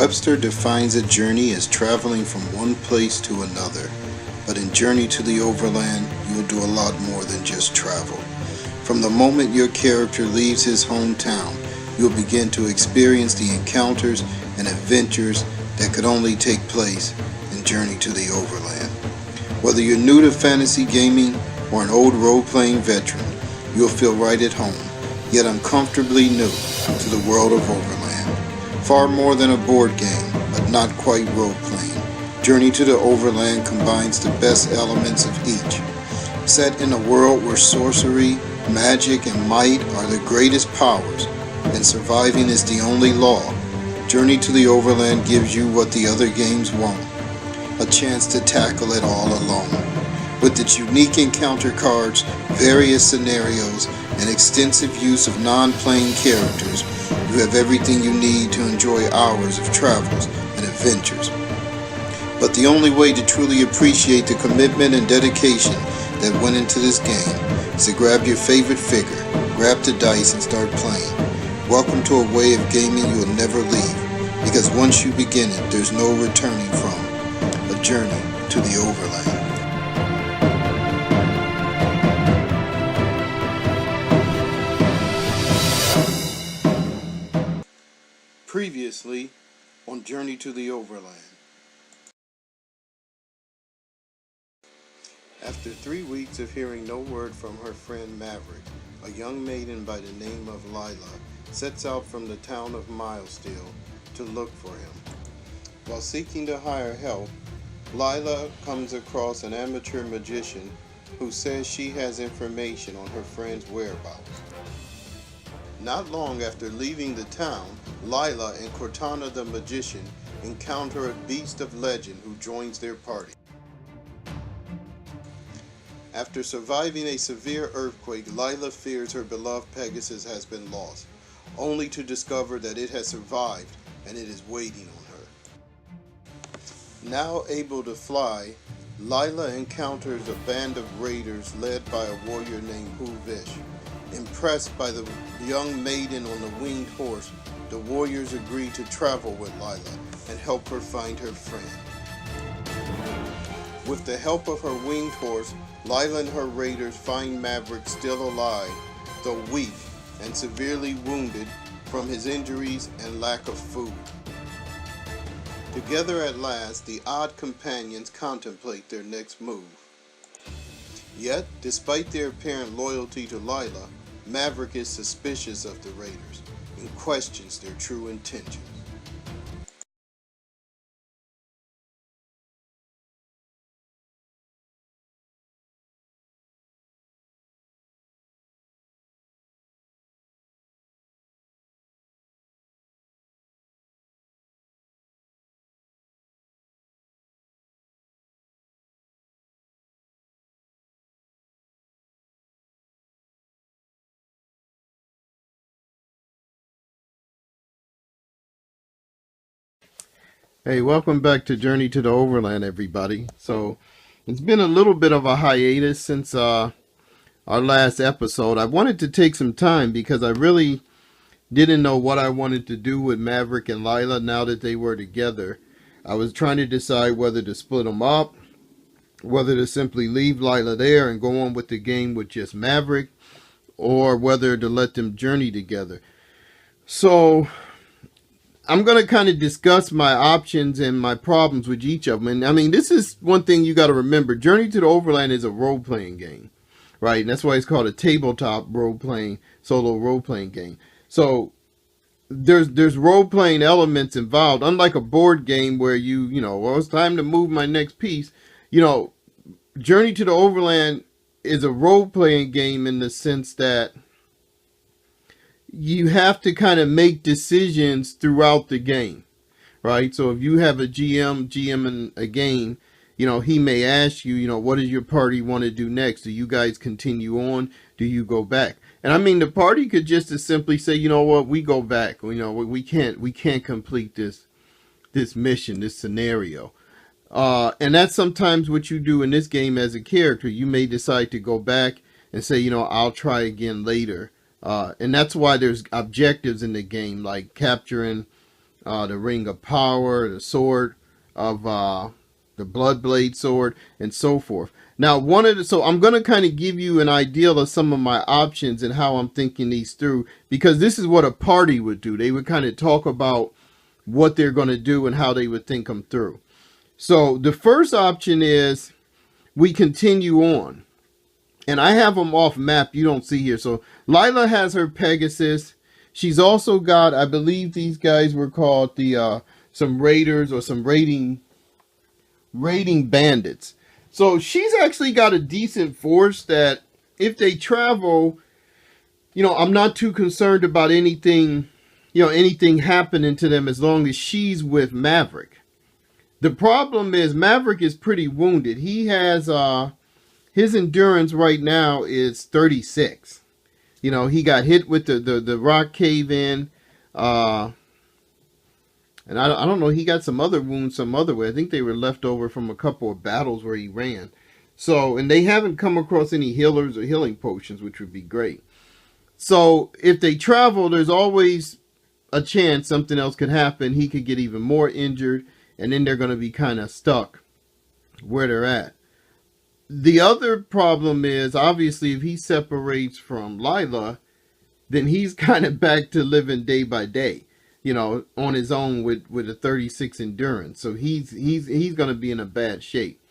Webster defines a journey as traveling from one place to another. But in Journey to the Overland, you'll do a lot more than just travel. From the moment your character leaves his hometown, you'll begin to experience the encounters and adventures that could only take place in Journey to the Overland. Whether you're new to fantasy gaming or an old role-playing veteran, you'll feel right at home, yet uncomfortably new to the world of Overland. Far more than a board game, but not quite role-playing, Journey to the Overland combines the best elements of each. Set in a world where sorcery, magic, and might are the greatest powers, and surviving is the only law, Journey to the Overland gives you what the other games won't: a chance to tackle it all alone. With its unique encounter cards, various scenarios, and extensive use of non-playing characters, you have everything you need to enjoy hours of travels and adventures. But the only way to truly appreciate the commitment and dedication that went into this game is to grab your favorite figure, grab the dice, and start playing. Welcome to a way of gaming you will never leave, because once you begin it, there's no returning from. A journey to the Overland. Previously on Journey to the Overland. After 3 weeks of hearing no word from her friend Maverick, a young maiden by the name of Lila sets out from the town of Milesteel to look for him. While seeking to hire help, Lila comes across an amateur magician who says she has information on her friend's whereabouts. Not long after leaving the town, Lila and Cortana the magician encounter a beast of legend who joins their party. After surviving a severe earthquake, Lila fears her beloved Pegasus has been lost, only to discover that it has survived and it is waiting on her. Now able to fly, Lila encounters a band of raiders led by a warrior named Huvish. Impressed by the young maiden on the winged horse, the warriors agree to travel with Lila and help her find her friend. With the help of her winged horse, Lila and her raiders find Maverick still alive, though weak and severely wounded from his injuries and lack of food. Together at last, the odd companions contemplate their next move. Yet, despite their apparent loyalty to Lila, Maverick is suspicious of the raiders and questions their true intentions. Hey, welcome back to Journey to the Overland, everybody. So, it's been a little bit of a hiatus since our last episode. I wanted to take some time because I really didn't know what I wanted to do with Maverick and Lila now that they were together. I was trying to decide whether to split them up, whether to simply leave Lila there and go on with the game with just Maverick, or whether to let them journey together. So I'm going to kind of discuss my options and my problems with each of them. And I mean, this is one thing you got to remember. Journey to the Overland is a role-playing game, right? And that's why it's called a tabletop role-playing, solo role-playing game. So there's role-playing elements involved, unlike a board game where well, it's time to move my next piece. Journey to the Overland is a role-playing game in the sense that you have to kind of make decisions throughout the game, right? So if you have a GM in a game, he may ask you, what does your party want to do next? Do you guys continue on? Do you go back? And I mean, the party could just as simply say, you know what, we go back. We can't complete this mission, this scenario. And that's sometimes what you do in this game as a character. You may decide to go back and say, I'll try again later. And that's why there's objectives in the game, like capturing the Ring of Power, the sword of the Bloodblade sword, and so forth. Now, so I'm going to kind of give you an idea of some of my options and how I'm thinking these through, because this is what a party would do. They would kind of talk about what they're going to do and how they would think them through. So the first option is we continue on. And I have them off map, you don't see here. So Lila has her Pegasus. She's also got, I believe these guys were called the some raiders or some raiding bandits. So she's actually got a decent force that if they travel, I'm not too concerned about anything, anything happening to them as long as she's with Maverick. The problem is Maverick is pretty wounded. He has his endurance right now is 36. He got hit with the rock cave in. And I don't know, he got some other wounds some other way. I think they were left over from a couple of battles where he ran. So, and they haven't come across any healers or healing potions, which would be great. So, if they travel, there's always a chance something else could happen. He could get even more injured, and then they're going to be kind of stuck where they're at. The other problem is, obviously, if he separates from Lila, then he's kind of back to living day by day, on his own with a 36 endurance. So he's going to be in a bad shape.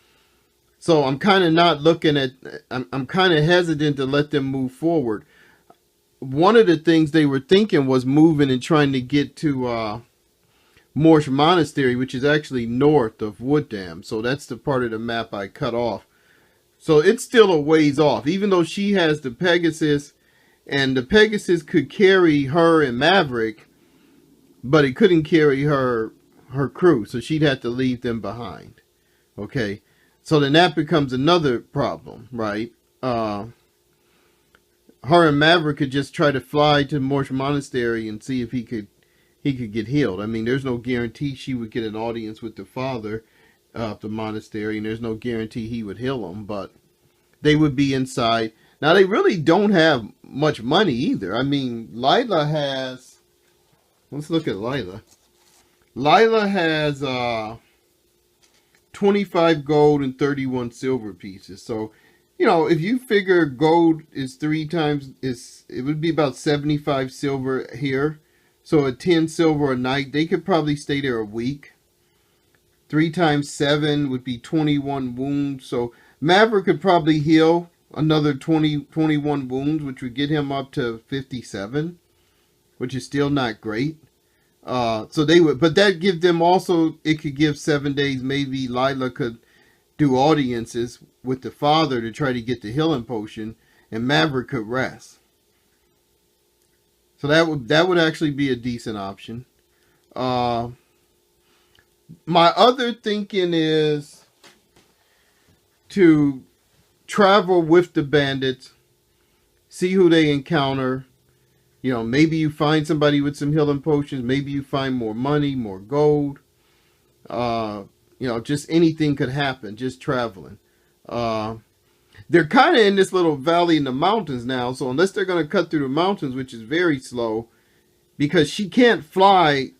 So I'm kind of not looking at, I'm kind of hesitant to let them move forward. One of the things they were thinking was moving and trying to get to Morsh Monastery, which is actually north of Wood Dam. So that's the part of the map I cut off. So it's still a ways off, even though she has the Pegasus, and the Pegasus could carry her and Maverick, but it couldn't carry her crew, so she'd have to leave them behind. Okay, so then that becomes another problem, right? Her and Maverick could just try to fly to Morsh Monastery and see if he could get healed. I mean, there's no guarantee she would get an audience with the father of the monastery, and there's no guarantee he would heal them, but they would be inside. Now, they really don't have much money either. I mean, Lila has, let's look at Lila. Lila has 25 gold and 31 silver pieces. So, if you figure gold is 3 times, it would be about 75 silver here. So at 10 silver a night, they could probably stay there a week. 3 times 7 would be 21 wounds. So Maverick could probably heal another 21 wounds, which would get him up to 57, which is still not great. So they would, but that give them also, it could give 7 days. Maybe Lila could do audiences with the father to try to get the healing potion, and Maverick could rest. So that would actually be a decent option. My other thinking is to travel with the bandits, see who they encounter. Maybe you find somebody with some healing potions. Maybe you find more money, more gold. Just anything could happen just traveling. They're kind of in this little valley in the mountains now. So unless they're going to cut through the mountains, which is very slow, because she can't fly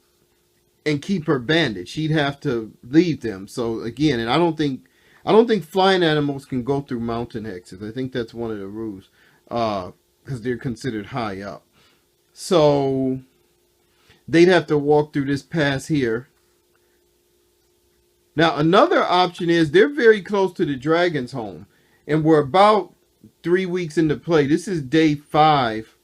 and keep her bandit. She'd have to leave them. So again, and I don't think flying animals can go through mountain hexes. I think that's one of the rules, because they're considered high up. So they'd have to walk through this pass here. Now another option is they're very close to the dragon's home, and we're about 3 weeks into play. This is day 5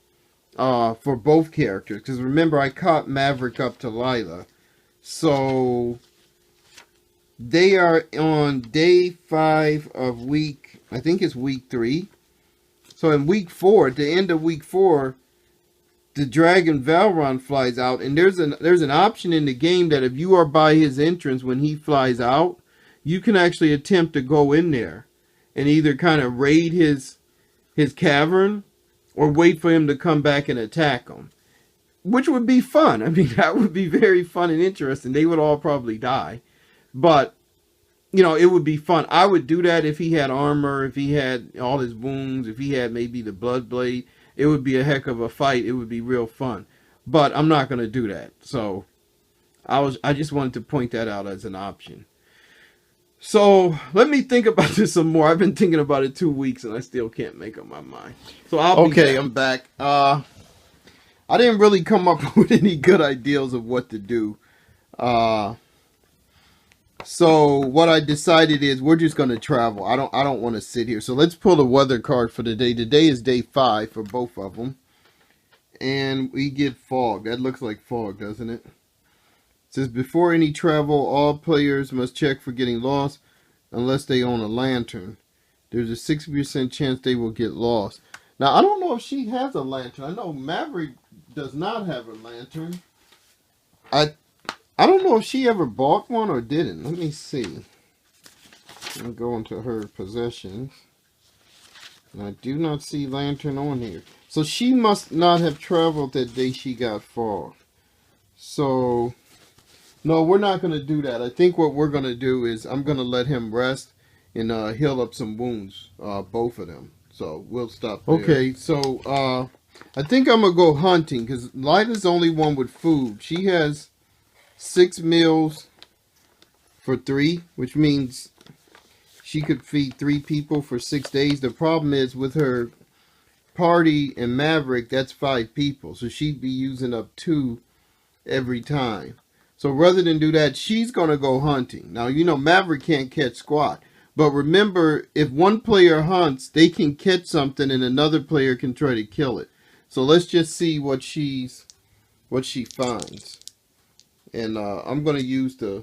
for both characters, because remember I caught Maverick up to Lila. So they are on day 5 of week, I think it's week 3. So in week 4, at the end of week 4, the dragon Valron flies out, and there's an option in the game that if you are by his entrance when he flies out, you can actually attempt to go in there and either kind of raid his cavern or wait for him to come back and attack him, which would be fun. I mean, that would be very fun and interesting. They would all probably die, but it would be fun. I would do that if he had armor, if he had all his wounds, if he had maybe the blood blade. It would be a heck of a fight. It would be real fun. But I'm not going to do that. So I just wanted to point that out as an option. So let me think about this some more. I've been thinking about it 2 weeks and I still can't make up my mind. So I'll be Okay, back. I'm back. I didn't really come up with any good ideas of what to do. Uh, so what I decided is we're just gonna travel. I don't want to sit here. So let's pull the weather card for the day. Today is day 5 for both of them, and we get fog. That looks like fog, doesn't it? It says before any travel, all players must check for getting lost unless they own a lantern. There's a 60% chance they will get lost. Now I don't know if she has a lantern. I know Maverick does not have a lantern. I I don't know if she ever bought one or didn't. Let me see. I'll go into her possessions. And I do not see lantern on here. So she must not have traveled that day she got fog. So, no, we're not going to do that. I think what we're going to do is I'm going to let him rest and heal up some wounds, both of them. So we'll stop there. Okay, so I think I'm going to go hunting because Lila's the only one with food. She has 6 meals for 3, which means she could feed 3 people for 6 days. The problem is with her party and Maverick, that's 5 people. So she'd be using up 2 every time. So rather than do that, she's going to go hunting. Now, you know, Maverick can't catch squat. But remember, if one player hunts, they can catch something and another player can try to kill it. So let's just see what she finds. And I'm going to use the,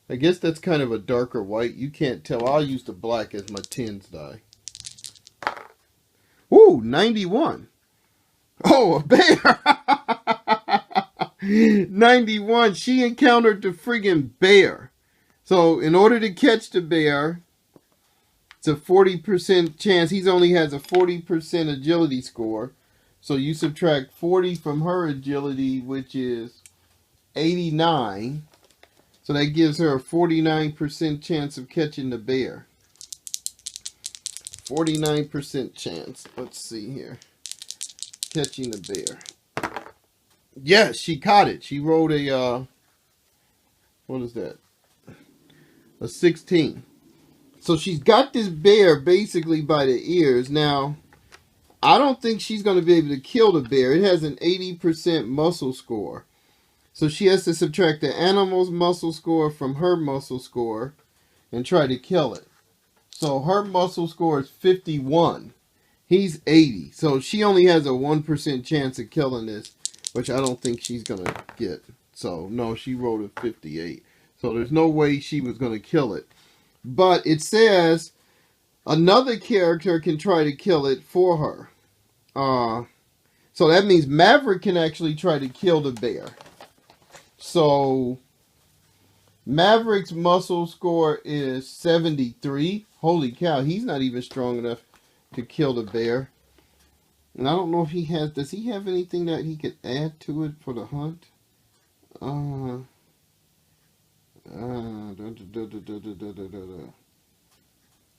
I guess that's kind of a darker white. You can't tell. I'll use the black as my tins die. Ooh, 91. Oh, a bear. 91. She encountered the friggin' bear. So in order to catch the bear, it's a 40% chance. He only has a 40% agility score. So you subtract 40 from her agility, which is 89. So that gives her a 49% chance of catching the bear. 49% chance. Let's see here. Catching the bear. Yes, she caught it. She rolled a, what is that? A 16. So she's got this bear basically by the ears. Now, I don't think she's going to be able to kill the bear. It has an 80% muscle score. So she has to subtract the animal's muscle score from her muscle score and try to kill it. So her muscle score is 51. He's 80. So she only has a 1% chance of killing this, which I don't think she's going to get. So, no, she rolled a 58. So there's no way she was going to kill it. But it says another character can try to kill it for her. So that means Maverick can actually try to kill the bear. So Maverick's muscle score is 73. Holy cow, he's not even strong enough to kill the bear. And I don't know if he has, does he have anything that he could add to it for the hunt?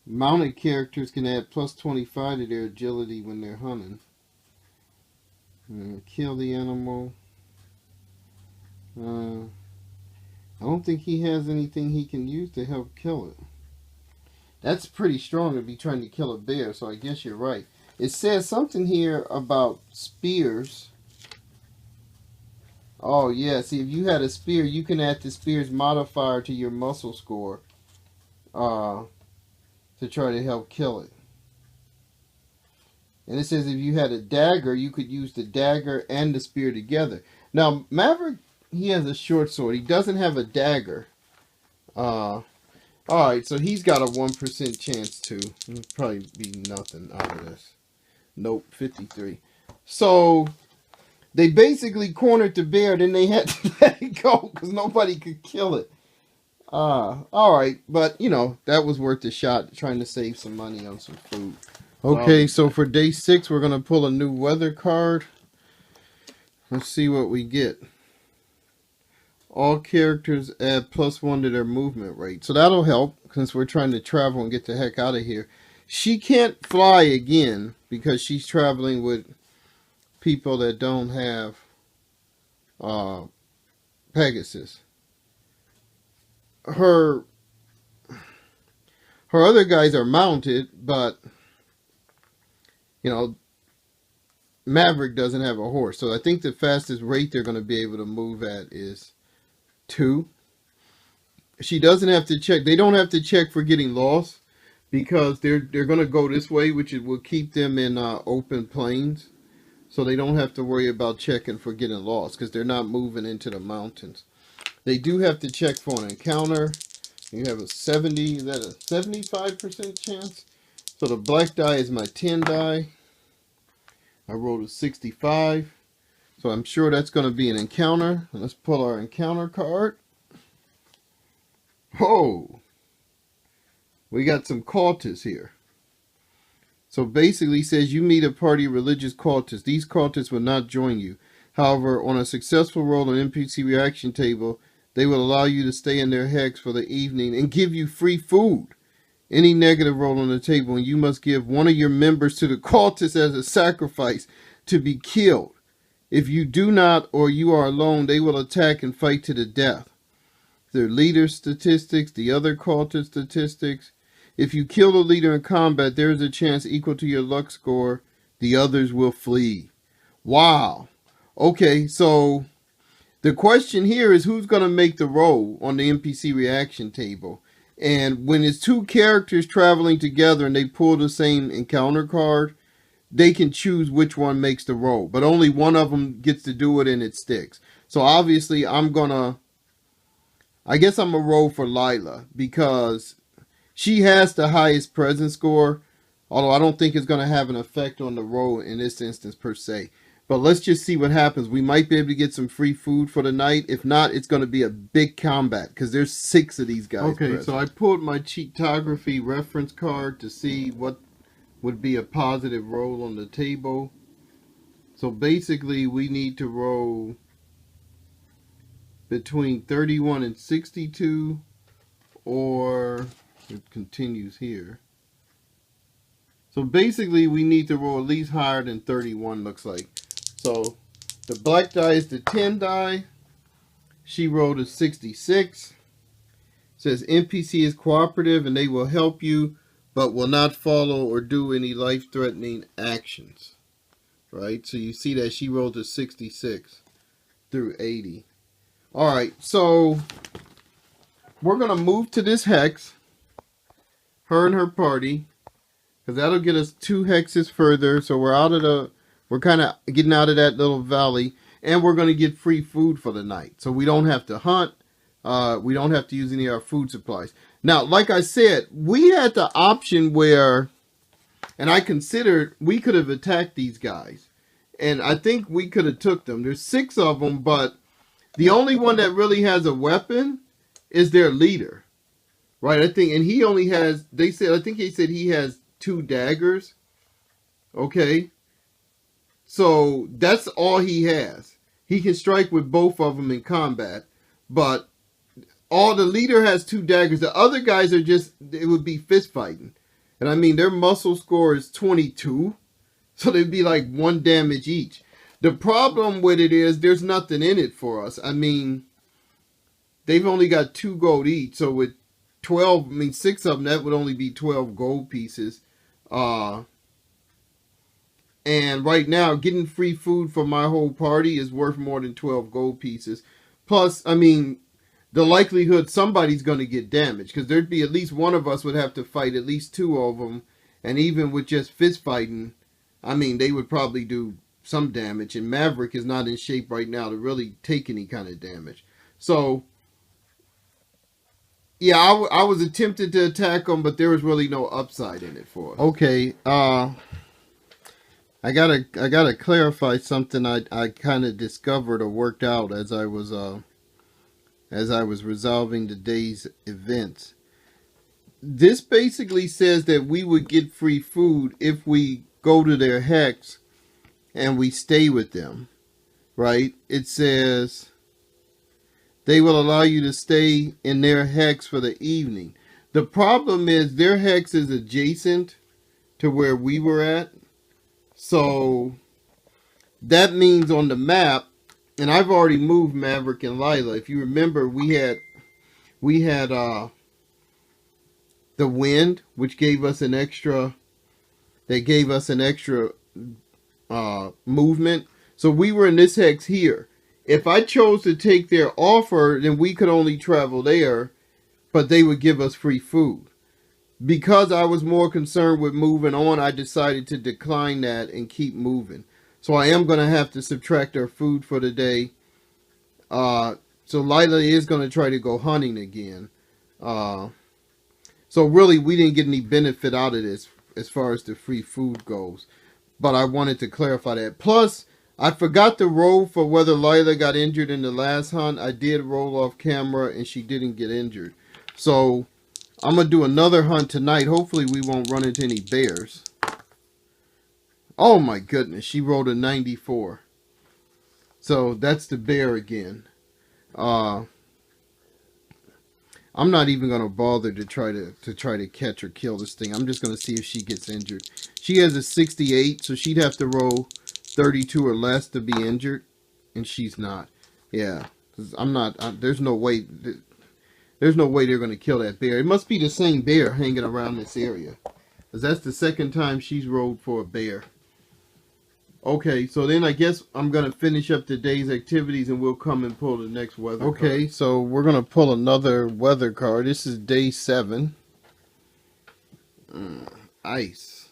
Mounted characters can add plus 25 to their agility when they're hunting. Kill the animal. I don't think he has anything he can use to help kill it. That's pretty strong to be trying to kill a bear, so I guess you're right. It says something here about spears. Oh, yeah. See, if you had a spear, you can add the spear's modifier to your muscle score to try to help kill it. And it says if you had a dagger, you could use the dagger and the spear together. Now, Maverick, he has a short sword. He doesn't have a dagger. Alright, so he's got a 1% chance to. It'll probably be nothing out of this. Nope, 53. So they basically cornered the bear, then they had to let it go because nobody could kill it. Alright, but you know, that was worth a shot, trying to save some money on some food. Okay, so for day 6, we're going to pull a new weather card. Let's see what we get. All characters add +1 to their movement rate. So that'll help since we're trying to travel and get the heck out of here. She can't fly again because she's traveling with people that don't have Pegasus. Her other guys are mounted, but you know, Maverick doesn't have a horse. So I think the fastest rate they're going to be able to move at is 2. She doesn't have to check. They don't have to check for getting lost because they're going to go this way, which will keep them in open plains. So they don't have to worry about checking for getting lost because they're not moving into the mountains. They do have to check for an encounter. You have a 70, is that a 75% chance? So the black die is my 10 die. I rolled a 65. So I'm sure that's going to be an encounter. Let's pull our encounter card. Oh, we got some cultists here. So basically says you meet a party of religious cultists. These cultists will not join you. However, on a successful roll on NPC reaction table, they will allow you to stay in their hex for the evening and give you free food. Any negative roll on the table, and you must give one of your members to the cultists as a sacrifice to be killed. If you do not, or you are alone, they will attack and fight to the death. Their leader statistics, the other cultist statistics. If you kill the leader in combat, there is a chance equal to your luck score. The others will flee. Wow. Okay, so the question here is who's going to make the roll on the NPC reaction table? And when it's 2 characters traveling together and they pull the same encounter card, they can choose which one makes the roll. But only one of them gets to do it and it sticks. So obviously I guess I'm going to roll for Lila because she has the highest presence score. Although I don't think it's going to have an effect on the roll in this instance per se. But let's just see what happens. We might be able to get some free food for the night. If not, it's going to be a big combat because there's 6 of these guys. Okay, present. So I pulled my cheatography reference card to see what would be a positive roll on the table. So basically, we need to roll between 31 and 62, or it continues here. So basically, we need to roll at least higher than 31, looks like. So the black die is the 10 die. She rolled a 66. Says NPC is cooperative and they will help you, but will not follow or do any life-threatening actions. Right? So you see that she rolled a 66 through 80. Alright, so we're going to move to this hex. Her and her party. Because that'll get us 2 hexes further. So we're kind of getting out of that little valley. And we're going to get free food for the night. So we don't have to hunt. We don't have to use any of our food supplies. Now, like I said, we had the option where, and I considered we could have attacked these guys. And I think we could have took them. There's 6 of them, but the only one that really has a weapon is their leader. Right, I think, and he only has, I think he said he has 2 daggers. Okay. So that's all he has. He can strike with both of them in combat. But all the leader has 2 daggers. The other guys are just, it would be fist fighting. And I mean, their muscle score is 22. So they'd be like 1 damage each. The problem with it is there's nothing in it for us. I mean, they've only got 2 gold each. So with 12, I mean 6 of them, that would only be 12 gold pieces. And right now, getting free food for my whole party is worth more than 12 gold pieces. Plus, I mean, the likelihood somebody's going to get damaged. Because there'd be at least one of us would have to fight at least 2 of them. And even with just fist fighting, I mean, they would probably do some damage. And Maverick is not in shape right now to really take any kind of damage. So yeah, I was tempted to attack them, but there was really no upside in it for us. Okay, I gotta clarify something I kind of discovered or worked out as I was resolving the day's events. This basically says that we would get free food if we go to their hex and we stay with them, right? It says they will allow you to stay in their hex for the evening. The problem is their hex is adjacent to where we were at. So that means on the map, And I've already moved Maverick and Lila. If you remember, we had the wind, which gave us an extra. They gave us an extra movement. So we were in this hex here. If I chose to take their offer, then we could only travel there, but they would give us free food. Because I was more concerned with moving on, I decided to decline that and keep moving. So I am going to have to subtract our food for the day. So Lila is going to try to go hunting again. Uh, so really, we didn't get any benefit out of this as far as the free food goes. But I wanted to clarify that. Plus, I forgot to roll for whether Lila got injured in the last hunt. I did roll off camera and she didn't get injured. So I'm going to do another hunt tonight. Hopefully we won't run into any bears. Oh my goodness, she rolled a 94. So that's the bear again. I'm not even going to bother to try to catch or kill this thing. I'm just going to see if she gets injured. She has a 68, so she'd have to roll 32 or less to be injured, and she's not. Yeah, I'm not. There's no way. There's no way they're going to kill that bear. It must be the same bear hanging around this area, because that's the second time she's rolled for a bear. Okay, so then I guess I'm going to finish up the day's activities and we'll come and pull the next weather card. Okay, so we're going to pull another weather card. This is day 7. Ice.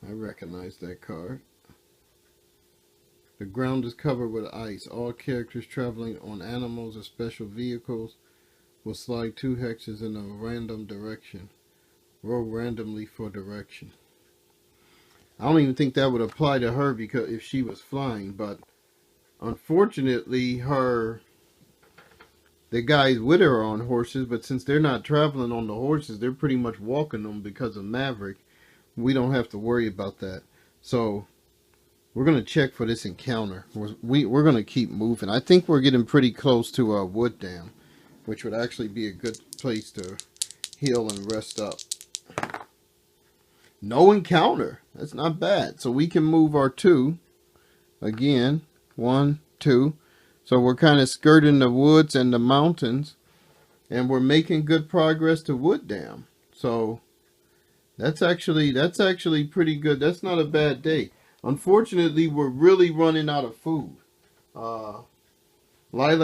I recognize that card. The ground is covered with ice. All characters traveling on animals or special vehicles will slide 2 hexes in a random direction. Roll randomly for direction. I don't even think that would apply to her because if she was flying, but unfortunately the guys with her are on horses, but since they're not traveling on the horses, they're pretty much walking them because of Maverick. We don't have to worry about that. So we're going to check for this encounter. We're going to keep moving. I think we're getting pretty close to a wood dam, which would actually be a good place to heal and rest up. No encounter. That's not bad. So we can move our 2 again. 1, 2. So we're kind of skirting the woods and the mountains, and we're making good progress to Wood Dam. So that's actually pretty good. That's not a bad day. Unfortunately, we're really running out of food. Lila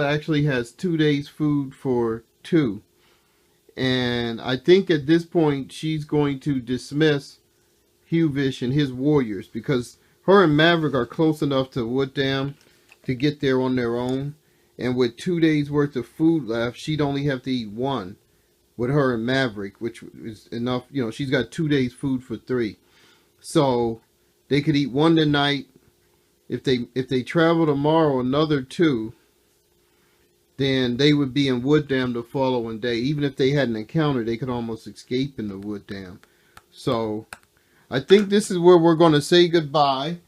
actually has 2 days food for 2. And I think at this point she's going to dismiss Huvish and his warriors because her and Maverick are close enough to Wood Dam to get there on their own. And with 2 days worth of food left, she'd only have to eat 1 with her and Maverick, which is enough. You know, she's got 2 days food for 3. So they could eat 1 tonight. If they travel tomorrow another 2, then they would be in Wood Dam the following day. Even if they had an encounter, they could almost escape in the Wood Dam. So I think this is where we're going to say goodbye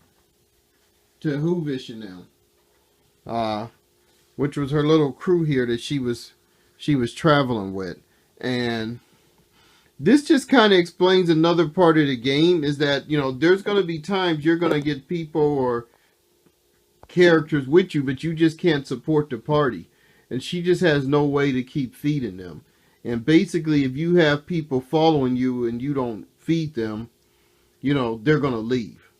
to Hoovish and them, which was her little crew here that she was traveling with. And this just kind of explains another part of the game is that, you know, there's going to be times you're going to get people or characters with you, but you just can't support the party. And she just has no way to keep feeding them. And basically, if you have people following you and you don't feed them, you know, they're going to leave.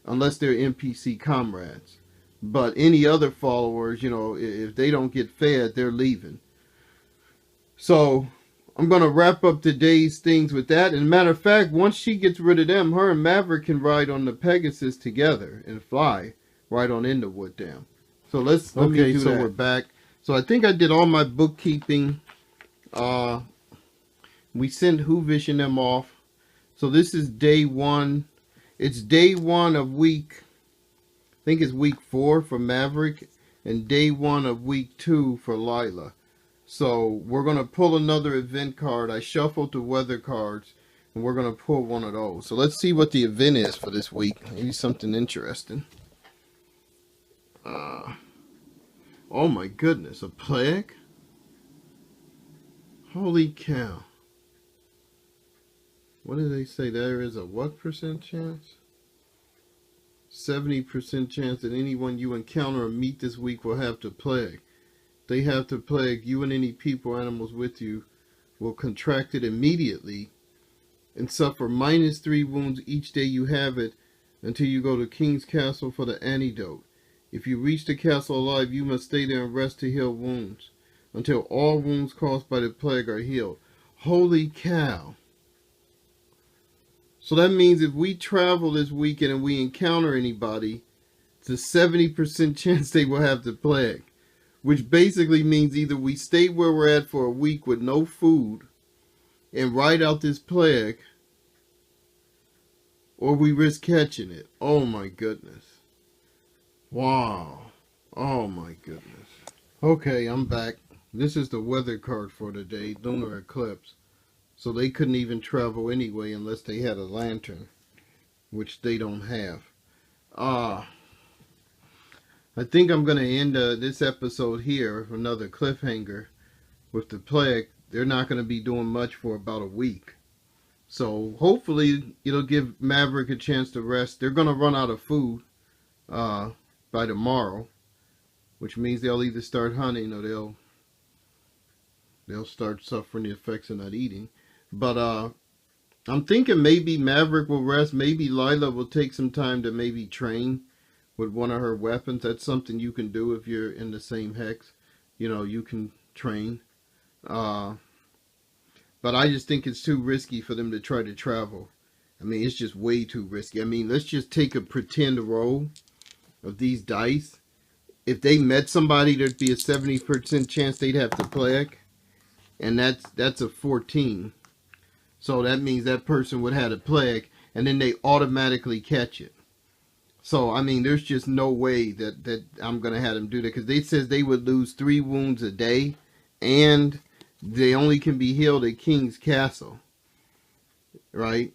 Unless they're NPC comrades. But any other followers, you know, if they don't get fed, they're leaving. So I'm going to wrap up today's things with that. And matter of fact, once she gets rid of them, her and Maverick can ride on the Pegasus together and fly right on into Wood Dam. So let me do that. So we're back. So I think I did all my bookkeeping. We sent Hoovish and them off. So this is day 1. It's day 1 of week, I think it's week 4 for Maverick, and day 1 of week 2 for Lila. So we're going to pull another event card. I shuffled the weather cards, and we're going to pull one of those. So let's see what the event is for this week. Maybe something interesting. Oh my goodness, a plague? Holy cow. What did they say? There is a what % chance? 70% chance that anyone you encounter or meet this week will have the plague. They have the plague. You and any people or animals with you will contract it immediately and suffer -3 wounds each day you have it until you go to King's Castle for the antidote. If you reach the castle alive, you must stay there and rest to heal wounds until all wounds caused by the plague are healed. Holy cow. So that means if we travel this weekend and we encounter anybody, it's a 70% chance they will have the plague. Which basically means either we stay where we're at for a week with no food and ride out this plague, or we risk catching it. Oh my goodness. Wow. Oh my goodness. Okay, I'm back. This is the weather card for today, lunar eclipse. So they couldn't even travel anyway unless they had a lantern, which they don't have. I think I'm going to end this episode here, another cliffhanger with the plague. They're not going to be doing much for about a week. So hopefully it'll give Maverick a chance to rest. They're going to run out of food by tomorrow, which means they'll either start hunting or they'll start suffering the effects of not eating. But I'm thinking maybe Maverick will rest. Maybe Lila will take some time to maybe train with one of her weapons. That's something you can do if you're in the same hex. You know, you can train. But I just think it's too risky for them to try to travel. I mean, it's just way too risky. I mean, let's just take a pretend roll of these dice. If they met somebody, there'd be a 70% chance they'd have the plague. And that's a 14. So that means that person would have a plague, and then they automatically catch it. So, I mean, there's just no way that I'm going to have them do that, because they says they would lose 3 wounds a day, and they only can be healed at King's Castle. Right?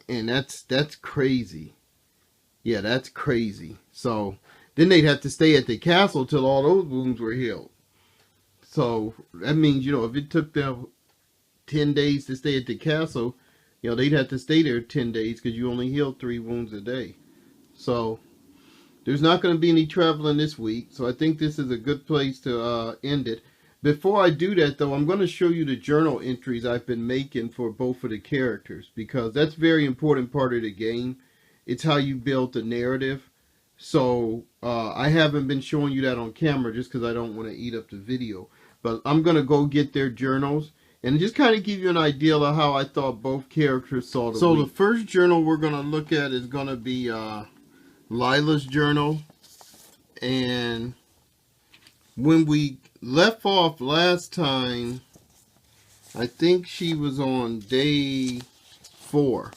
And that's crazy. Yeah, that's crazy. So, then they'd have to stay at the castle till all those wounds were healed. So, that means, you know, if it took them 10 days to stay at the castle, you know, they'd have to stay there 10 days because you only heal 3 wounds a day. So, there's not going to be any traveling this week. So, I think this is a good place to end it. Before I do that, though, I'm going to show you the journal entries I've been making for both of the characters, because that's a very important part of the game. It's how you build the narrative. So, I haven't been showing you that on camera just because I don't want to eat up the video. But I'm going to go get their journals and just kind of give you an idea of how I thought both characters saw the week. So the first journal we're going to look at is going to be Lila's journal. And when we left off last time, I think she was on day 4,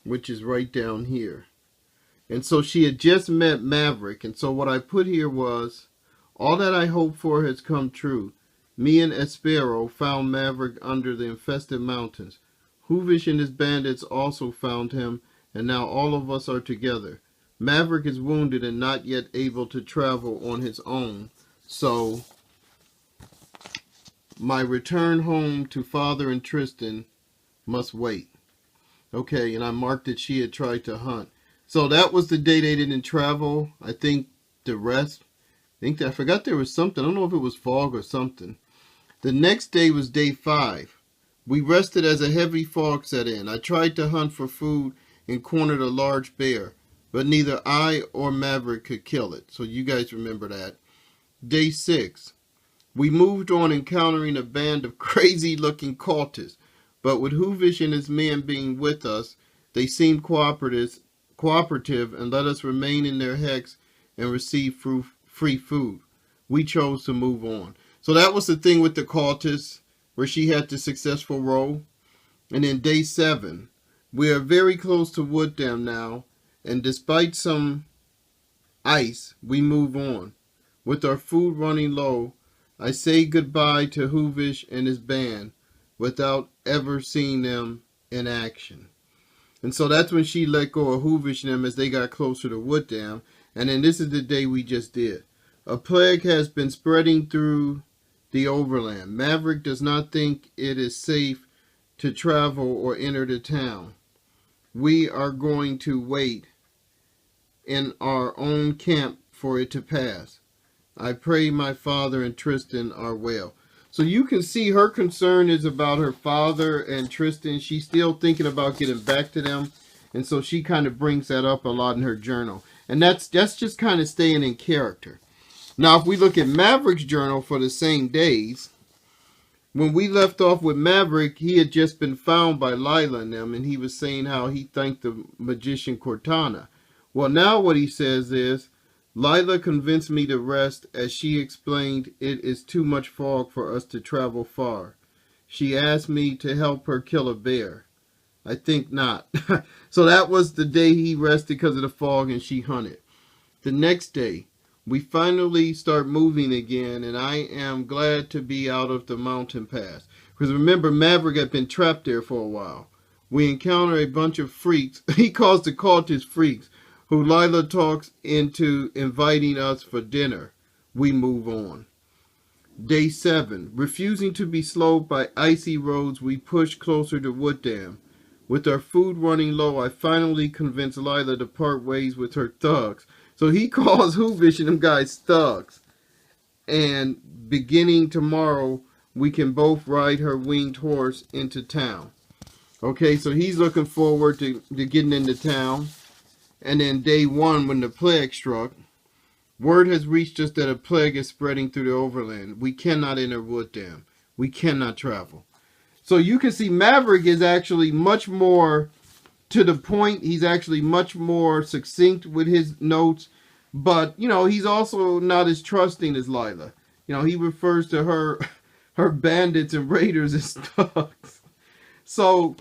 which is right down here. And so she had just met Maverick. And so what I put here was, all that I hoped for has come true. Me and Espero found Maverick under the infested mountains. Hoovish and his bandits also found him, and now all of us are together. Maverick is wounded and not yet able to travel on his own. So, my return home to Father and Tristan must wait. Okay, and I marked that she had tried to hunt. So that was the day they didn't travel. I think the rest, I forgot there was something. I don't know if it was fog or something. The next day was day 5. We rested as a heavy fog set in. I tried to hunt for food and cornered a large bear, but neither I or Maverick could kill it. So you guys remember that. Day 6. We moved on, encountering a band of crazy-looking cultists, but with Hoovish and his men being with us, they seemed cooperative and let us remain in their hex and receive free food. We chose to move on. So that was the thing with the cultists, where she had the successful roll. And then day 7, we are very close to Wood Dam now, and despite some ice, we move on. With our food running low, I say goodbye to Hoovish and his band without ever seeing them in action. And so that's when she let go of Hoovish and them as they got closer to Wood Dam. And then this is the day we just did. A plague has been spreading through the Overland. Maverick does not think it is safe to travel or enter the town. We are going to wait in our own camp for it to pass. I pray my father and Tristan are well. So you can see her concern is about her father and Tristan. She's still thinking about getting back to them. And so she kind of brings that up a lot in her journal. And that's just kind of staying in character. Now, if we look at Maverick's journal for the same days, when we left off with Maverick, he had just been found by Lila and them, and he was saying how he thanked the magician Cortana. Well, now what he says is, Lila convinced me to rest, as she explained it is too much fog for us to travel far. She asked me to help her kill a bear. I think not. So that was the day he rested because of the fog, and she hunted. The next day, we finally start moving again, and I am glad to be out of the mountain pass. Because remember, Maverick had been trapped there for a while. We encounter a bunch of freaks. He calls the cultist freaks, who Lila talks into inviting us for dinner. We move on. Day 7. Refusing to be slowed by icy roads, we push closer to Wood Dam. With our food running low, I finally convinced Lila to part ways with her thugs. So he calls Hoovish and them guys thugs. And beginning tomorrow, we can both ride her winged horse into town. Okay, so he's looking forward to getting into town. And then day 1, when the plague struck, word has reached us that a plague is spreading through the Overland. We cannot enter Wood Dam. We cannot travel. So you can see Maverick is actually much more to the point. He's actually much more succinct with his notes, but he's also not as trusting as Lila. He refers to her bandits and raiders as thugs. So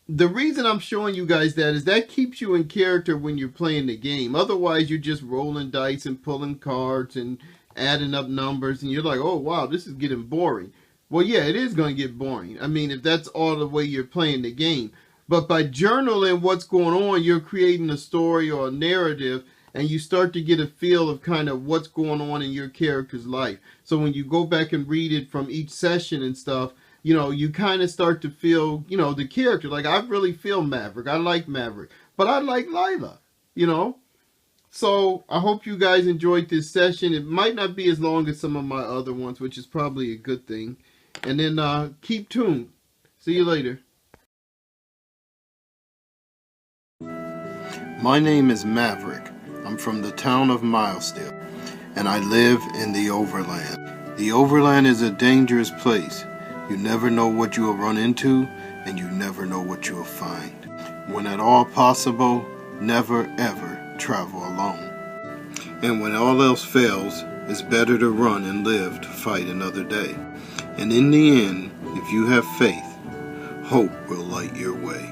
the reason I'm showing you guys that is that keeps you in character when you're playing the game. Otherwise, you're just rolling dice and pulling cards and adding up numbers, and you're like, oh wow, this is getting boring. Well, yeah, it is going to get boring. I mean, if that's all the way you're playing the game. But by journaling what's going on, you're creating a story or a narrative, and you start to get a feel of kind of what's going on in your character's life. So when you go back and read it from each session and stuff, you kind of start to feel, the character. Like, I really feel Maverick. I like Maverick. But I like Lila, So I hope you guys enjoyed this session. It might not be as long as some of my other ones, which is probably a good thing. And then keep tuned. See you later. My name is Maverick. I'm from the town of Milesdale, and I live in the Overland. The Overland is a dangerous place. You never know what you will run into, and you never know what you will find. When at all possible, never ever travel alone. And when all else fails, it's better to run and live to fight another day. And in the end, if you have faith, hope will light your way.